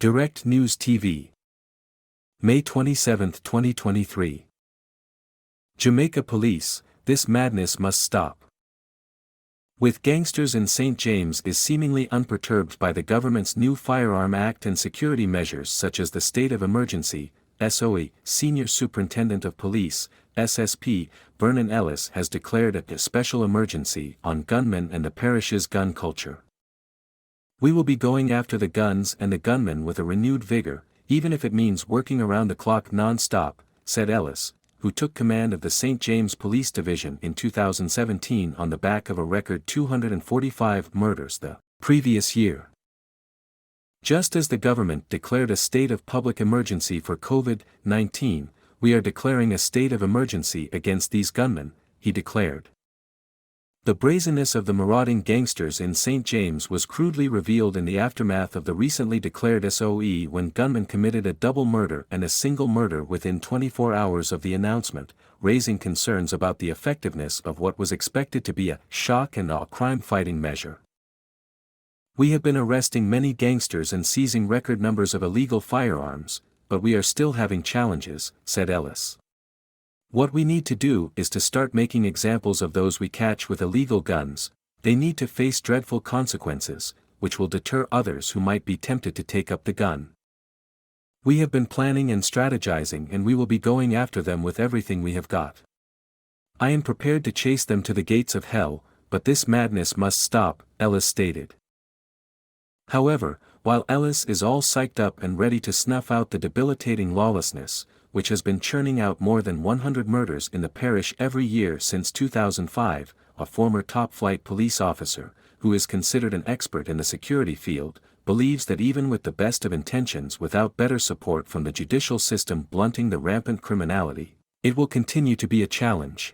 Direct News TV. May 27, 2023. Jamaica Police, this madness must stop. With gangsters in St. James is seemingly unperturbed by the government's new Firearm Act and security measures such as the state of emergency. SOE, Senior Superintendent of Police, SSP, Vernon Ellis has declared a special emergency on gunmen and the parish's gun culture. We will be going after the guns and the gunmen with a renewed vigor, even if it means working around the clock non-stop, said Ellis, who took command of the St. James Police Division in 2017 on the back of a record 245 murders the previous year. Just as the government declared a state of public emergency for COVID-19, we are declaring a state of emergency against these gunmen, he declared. The brazenness of the marauding gangsters in St. James was crudely revealed in the aftermath of the recently declared SOE when gunmen committed a double murder and a single murder within 24 hours of the announcement, raising concerns about the effectiveness of what was expected to be a shock and awe crime-fighting measure. We have been arresting many gangsters and seizing record numbers of illegal firearms, but we are still having challenges, said Ellis. What we need to do is to start making examples of those we catch with illegal guns. They need to face dreadful consequences, which will deter others who might be tempted to take up the gun. We have been planning and strategizing and we will be going after them with everything we have got. I am prepared to chase them to the gates of hell, but this madness must stop, Ellis stated. However, while Ellis is all psyched up and ready to snuff out the debilitating lawlessness, which has been churning out more than 100 murders in the parish every year since 2005, a former top-flight police officer, who is considered an expert in the security field, believes that even with the best of intentions without better support from the judicial system blunting the rampant criminality, it will continue to be a challenge.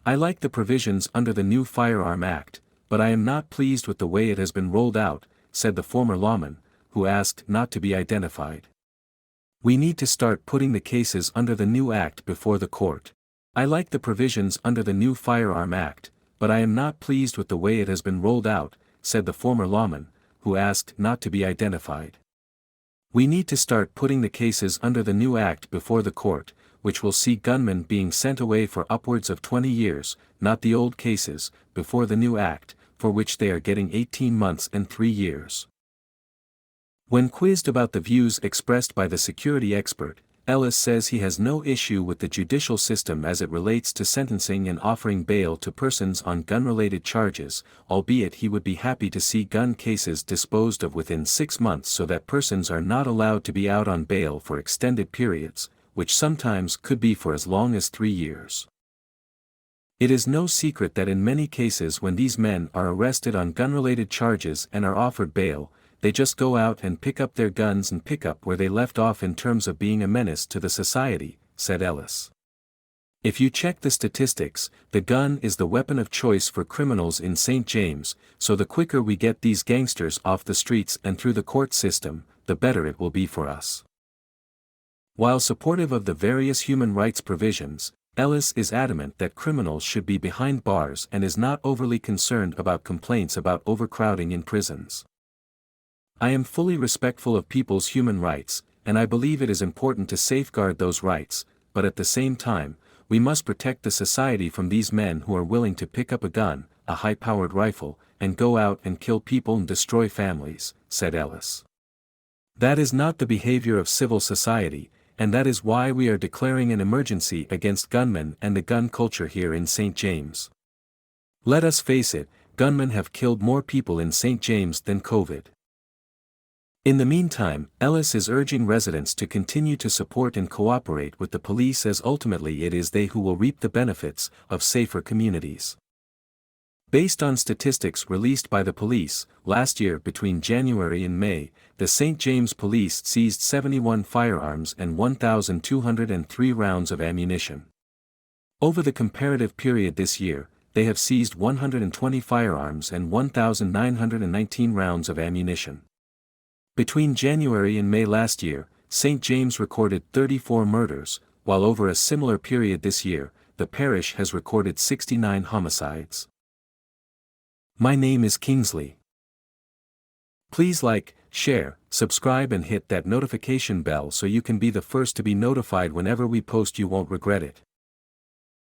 I like the provisions under the new Firearm Act, but I am not pleased with the way it has been rolled out, said the former lawman, who asked not to be identified. We need to start putting the cases under the new act before the court. I like the provisions under the new Firearm Act, but I am not pleased with the way it has been rolled out, said the former lawman, who asked not to be identified. We need to start putting the cases under the new act before the court, which will see gunmen being sent away for upwards of 20 years, not the old cases, before the new act, for which they are getting 18 months and 3 years. When quizzed about the views expressed by the security expert, Ellis says he has no issue with the judicial system as it relates to sentencing and offering bail to persons on gun-related charges, albeit he would be happy to see gun cases disposed of within 6 months so that persons are not allowed to be out on bail for extended periods, which sometimes could be for as long as 3 years. It is no secret that in many cases when these men are arrested on gun-related charges and are offered bail, they just go out and pick up their guns and pick up where they left off in terms of being a menace to the society, said Ellis. If you check the statistics, the gun is the weapon of choice for criminals in St. James, so the quicker we get these gangsters off the streets and through the court system, the better it will be for us. While supportive of the various human rights provisions, Ellis is adamant that criminals should be behind bars and is not overly concerned about complaints about overcrowding in prisons. I am fully respectful of people's human rights, and I believe it is important to safeguard those rights, but at the same time, we must protect the society from these men who are willing to pick up a gun, a high-powered rifle, and go out and kill people and destroy families, said Ellis. That is not the behavior of civil society, and that is why we are declaring an emergency against gunmen and the gun culture here in St. James. Let us face it, gunmen have killed more people in St. James than COVID. In the meantime, Ellis is urging residents to continue to support and cooperate with the police as ultimately it is they who will reap the benefits of safer communities. Based on statistics released by the police, last year between January and May, the St. James Police seized 71 firearms and 1,203 rounds of ammunition. Over the comparative period this year, they have seized 120 firearms and 1,919 rounds of ammunition. Between January and May last year, St. James recorded 34 murders, while over a similar period this year, the parish has recorded 69 homicides. My name is Kingsley. Please like, share, subscribe and hit that notification bell so you can be the first to be notified whenever we post. You won't regret it.